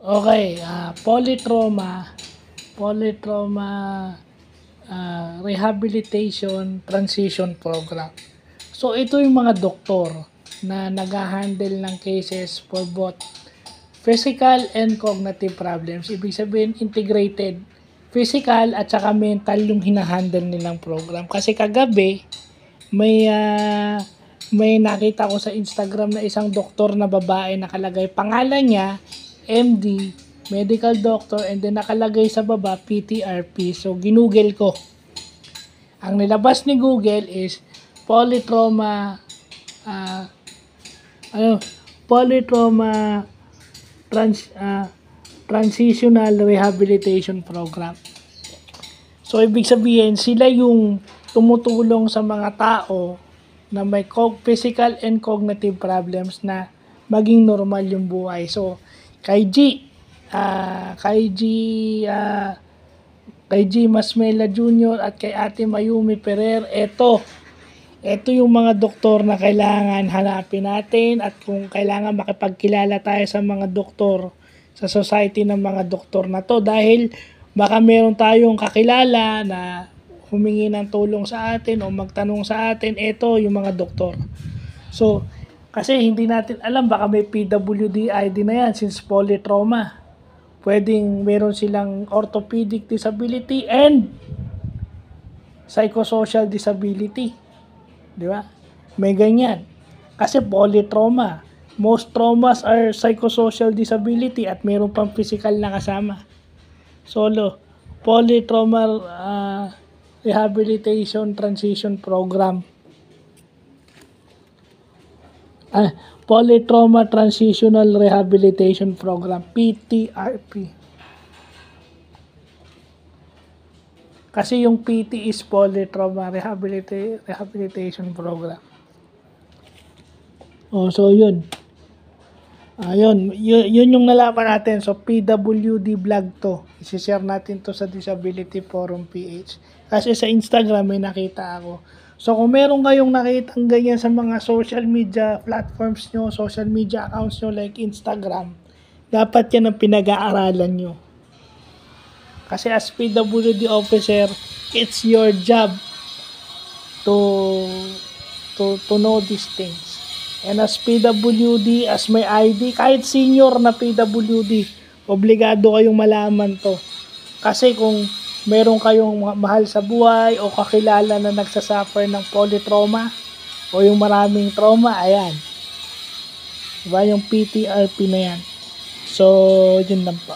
Okay, polytrauma rehabilitation transition program. So ito yung mga doktor na nag-handle ng cases for both physical and cognitive problems. Ibig sabihin integrated physical at saka mental yung hinahandle nilang program. Kasi kagabi may nakita ko sa Instagram na isang doktor na babae nakalagay pangalan niya MD, medical doctor, and then nakalagay sa baba PTRP. So ginugel ko. Ang nilabas ni Google is polytrauma uh, polytrauma transitional rehabilitation program. So ibig sabihin sila yung tumutulong sa mga tao na may physical and cognitive problems na maging normal yung buhay. So kay G, kay G Masmela Jr. at kay Ate Mayumi Ferrer, ito yung mga doktor na kailangan hanapin natin at kung kailangan makipagkilala tayo sa mga doktor, sa society ng mga doktor na to dahil baka meron tayong kakilala na humingi ng tulong sa atin o magtanong sa atin, ito yung mga doktor. So, kasi hindi natin alam, baka may PWD ID na yan since polytrauma. Pwedeng meron silang orthopedic disability and psychosocial disability. Di ba? May ganyan. Kasi polytrauma. Most traumas are psychosocial disability at meron pang physical na kasama. Solo. Polytrauma rehabilitation transition program. Polytrauma Transitional Rehabilitation Program, PTRP. Kasi yung PT is Polytrauma Rehabilitation Program. So yun. Yun yung nalaman natin. So PWD vlog to. I-share natin to sa Disability Forum PH. Kasi sa Instagram may nakita ako. So kung meron kayong nakitang ganyan sa mga social media platforms nyo, social media accounts nyo like Instagram, dapat yan ang pinag-aaralan nyo. Kasi as PWD officer, it's your job to know these things. And as PWD, as may ID, kahit senior na PWD, obligado kayong malaman to. Kasi kung meron kayong mahal sa buhay o kakilala na nagsasuffer ng polytrauma o yung maraming trauma, ayan. Diba yung PTRP na yan. So, yun lang po.